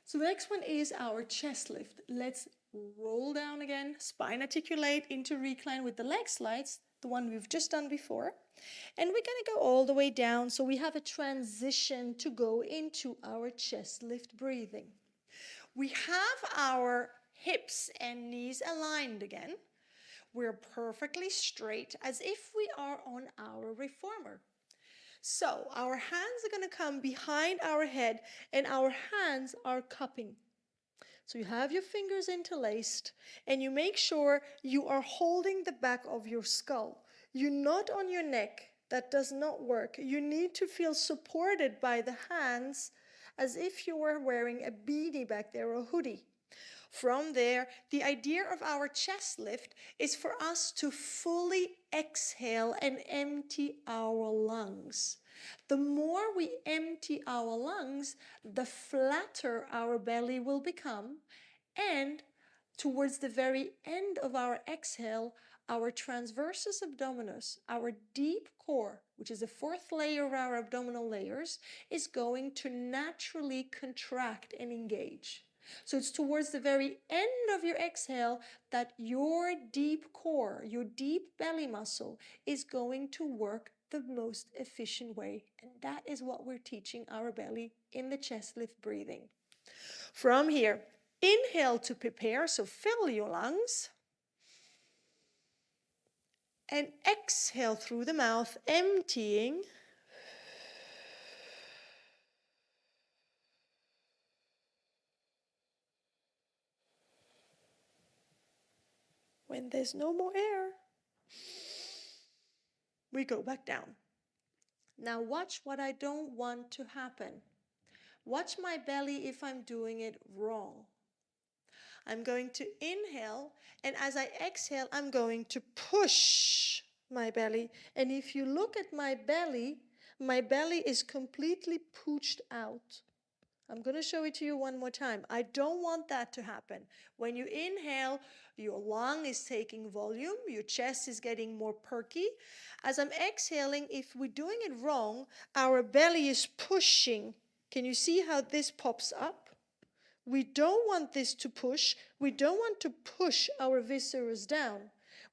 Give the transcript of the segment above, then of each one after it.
So the next one is our chest lift. Let's roll down again, spine articulate into recline with the leg slides, the one we've just done before. And we're going to go all the way down, so we have a transition to go into our chest lift breathing. We have our hips and knees aligned again. We're perfectly straight as if we are on our reformer. So our hands are going to come behind our head and our hands are cupping. So you have your fingers interlaced and you make sure you are holding the back of your skull. You're not on your neck. That does not work. You need to feel supported by the hands as if you were wearing a beanie back there or a hoodie. From there, the idea of our chest lift is for us to fully exhale and empty our lungs. The more we empty our lungs, the flatter our belly will become, and towards the very end of our exhale, our transversus abdominis, our deep core, which is the fourth layer of our abdominal layers, is going to naturally contract and engage. So it's towards the very end of your exhale that your deep core, your deep belly muscle, is going to work the most efficient way. And that is what we're teaching our belly in the chest lift breathing. From here, inhale to prepare, so fill your lungs. And exhale through the mouth, emptying. When there's no more air, we go back down. Now watch what I don't want to happen. Watch my belly if I'm doing it wrong. I'm going to inhale, and as I exhale, I'm going to push my belly. And if you look at my belly is completely pooched out. I'm going to show it to you one more time. I don't want that to happen. When you inhale, your lung is taking volume, your chest is getting more perky. As I'm exhaling, if we're doing it wrong, our belly is pushing. Can you see how this pops up? We don't want this to push. We don't want to push our viscera down.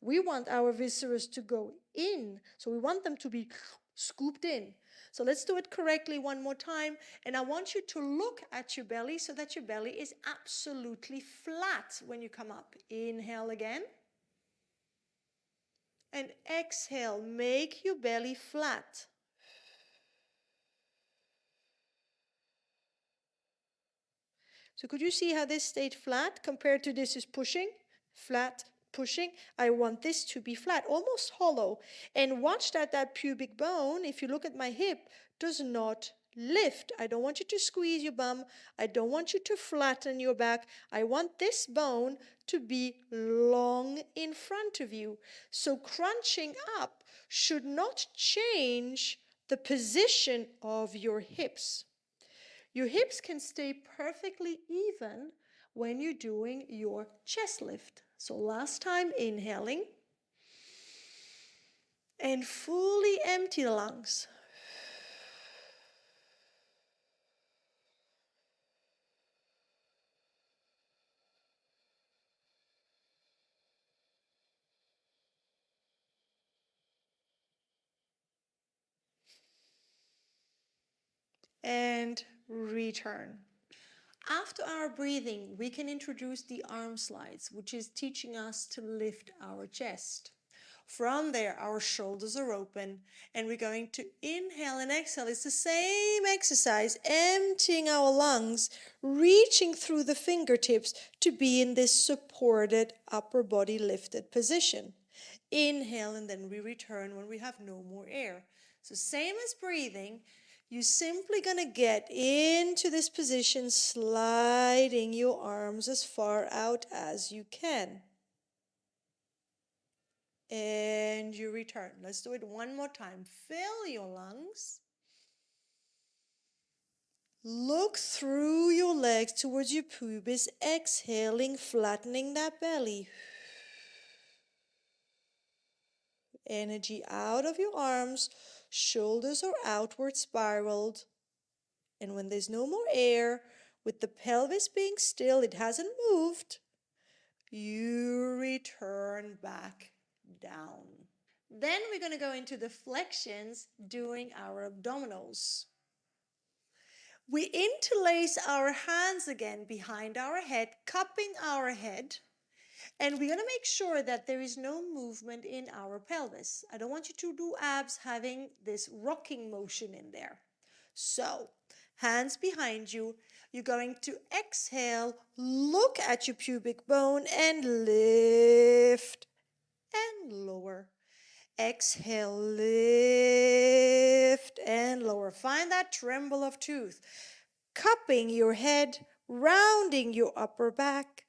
We want our viscera to go in. So we want them to be scooped in. So let's do it correctly one more time. And I want you to look at your belly so that your belly is absolutely flat when you come up. Inhale again. And exhale. Make your belly flat. So could you see how this stayed flat compared to this is pushing? Flat, pushing. I want this to be flat, almost hollow. And watch that pubic bone, if you look at my hip, does not lift. I don't want you to squeeze your bum. I don't want you to flatten your back. I want this bone to be long in front of you. So crunching up should not change the position of your hips. Your hips can stay perfectly even when you're doing your chest lift. So last time, inhaling and fully empty the lungs. And return. After our breathing, we can introduce the arm slides, which is teaching us to lift our chest. From there, our shoulders are open, and we're going to inhale and exhale. It's the same exercise, emptying our lungs, reaching through the fingertips to be in this supported upper body lifted position. Inhale, and then we return when we have no more air. So same as breathing, you're simply going to get into this position, sliding your arms as far out as you can. And you return. Let's do it one more time. Fill your lungs. Look through your legs towards your pubis, exhaling, flattening that belly. Energy out of your arms, shoulders are outward spiraled. And when there's no more air, with the pelvis being still, it hasn't moved, you return back down. Then we're going to go into the flexions doing our abdominals. We interlace our hands again behind our head, cupping our head, and we're going to make sure that there is no movement in our pelvis. I don't want you to do abs having this rocking motion in there. So, hands behind you. You're going to exhale, look at your pubic bone and lift and lower. Exhale, lift and lower. Find that tremble of tooth. Cupping your head, rounding your upper back,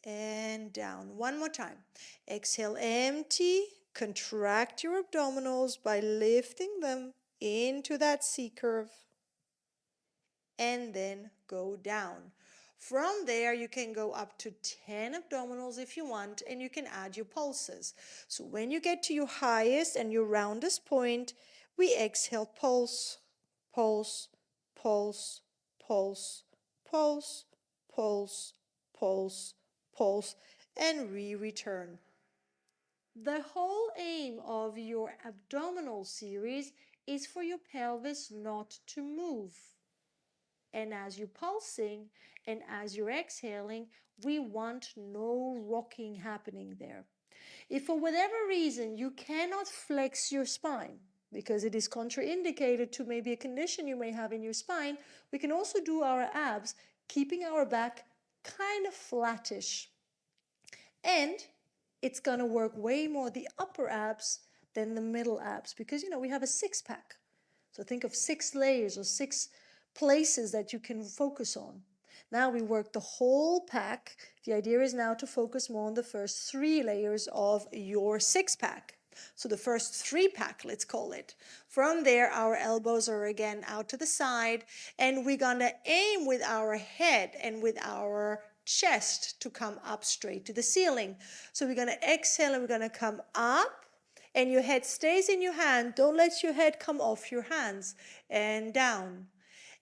and down. One more time. Exhale, empty. Contract your abdominals by lifting them into that C curve. And then go down. From there, you can go up to 10 abdominals if you want, and you can add your pulses. So when you get to your highest and your roundest point, we exhale, pulse, pulse, pulse, pulse, pulse, pulse, pulse, pulse, and return. The whole aim of your abdominal series is for your pelvis not to move. And as you're pulsing and as you're exhaling, we want no rocking happening there. If for whatever reason you cannot flex your spine, because it is contraindicated to maybe a condition you may have in your spine, we can also do our abs, keeping our back kind of flattish. And it's going to work way more the upper abs than the middle abs, because we have a six-pack. So think of 6 layers or 6 places that you can focus on. Now we work the whole pack. The idea is now to focus more on the first 3 layers of your 6-pack. So the first 3-pack, let's call it. From there, our elbows are again out to the side, and we're gonna aim with our head and with our chest to come up straight to the ceiling. So we're gonna exhale and we're gonna come up, and your head stays in your hand. Don't let your head come off your hands, and down.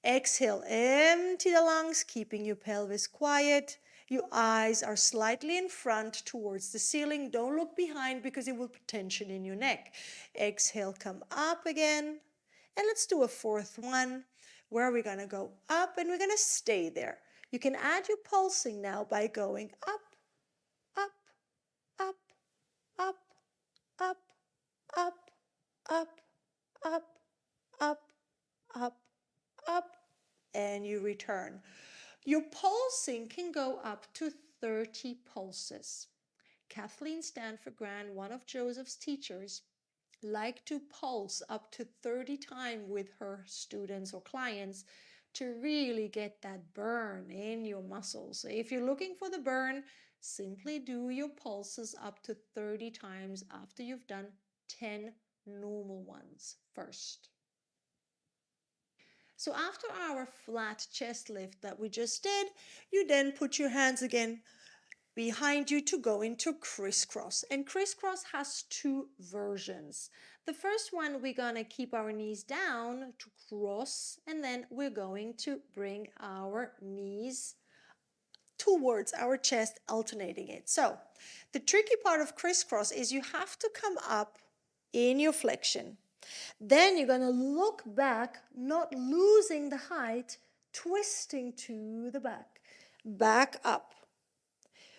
Exhale, empty the lungs, keeping your pelvis quiet. Your eyes are slightly in front towards the ceiling. Don't look behind because it will put tension in your neck. Exhale, come up again. And let's do a 4th one where we're going to go up and we're going to stay there. You can add your pulsing now by going up, up, up, up, up, up, up, up, up, up, up, and you return. Your pulsing can go up to 30 pulses. Kathleen Stanford Grant, one of Joseph's teachers, liked to pulse up to 30 times with her students or clients to really get that burn in your muscles. If you're looking for the burn, simply do your pulses up to 30 times after you've done 10 normal ones first. So after our flat chest lift that we just did, you then put your hands again behind you to go into crisscross. And crisscross has 2 versions. The first one, we're going to keep our knees down to cross, and then we're going to bring our knees towards our chest, alternating it. So the tricky part of crisscross is you have to come up in your flexion. Then you're going to look back, not losing the height, twisting to the back. Back up.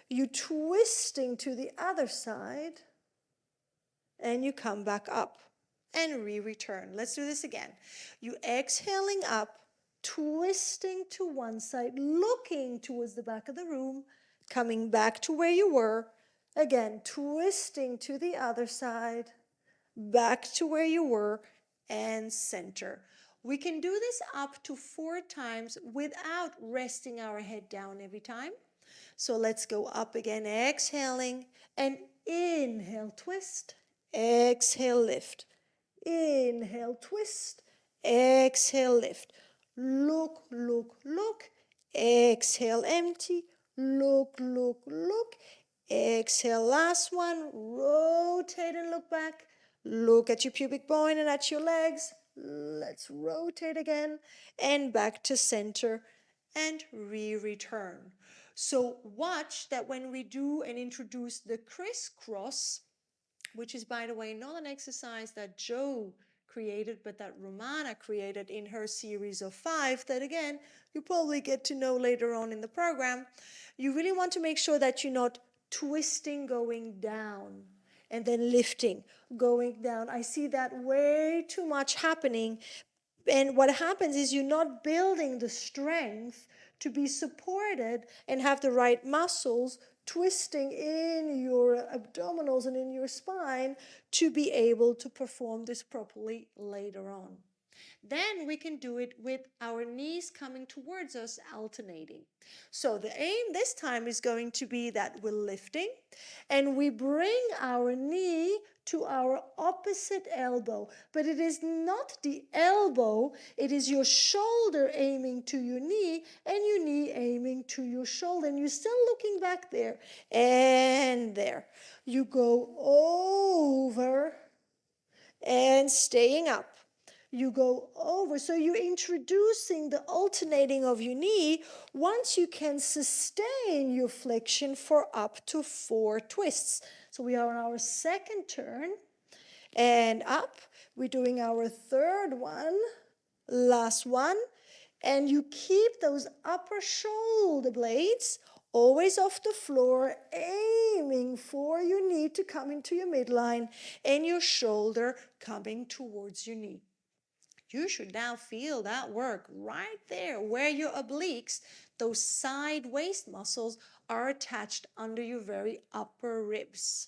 You twisting to the other side, and you come back up and return. Let's do this again. You exhaling up, twisting to one side, looking towards the back of the room, coming back to where you were. Again, twisting to the other side, back to where you were, and center. We can do this up to 4 times without resting our head down every time. So let's go up again, exhaling, and inhale, twist, exhale, lift. Inhale, twist, exhale, lift. Look, look, look, exhale, empty, look, look, look, exhale, last one, rotate and look back. Look at your pubic bone and at your legs. Let's rotate again and back to center and return. So watch that when we do and introduce the crisscross, which is, by the way, not an exercise that Joe created, but that Romana created in her series of 5, that again, you probably get to know later on in the program. You really want to make sure that you're not twisting going down and then lifting, going down. I see that way too much happening. And what happens is you're not building the strength to be supported and have the right muscles twisting in your abdominals and in your spine to be able to perform this properly later on. Then we can do it with our knees coming towards us, alternating. So the aim this time is going to be that we're lifting and we bring our knee to our opposite elbow. But it is not the elbow, it is your shoulder aiming to your knee and your knee aiming to your shoulder. And you're still looking back there and there. You go over and staying up. You go over. So you're introducing the alternating of your knee once you can sustain your flexion for up to 4 twists. So we are on our second turn and up. We're doing our third one, last one. And you keep those upper shoulder blades always off the floor, aiming for your knee to come into your midline and your shoulder coming towards your knee. You should now feel that work right there where your obliques, those side waist muscles, are attached under your very upper ribs.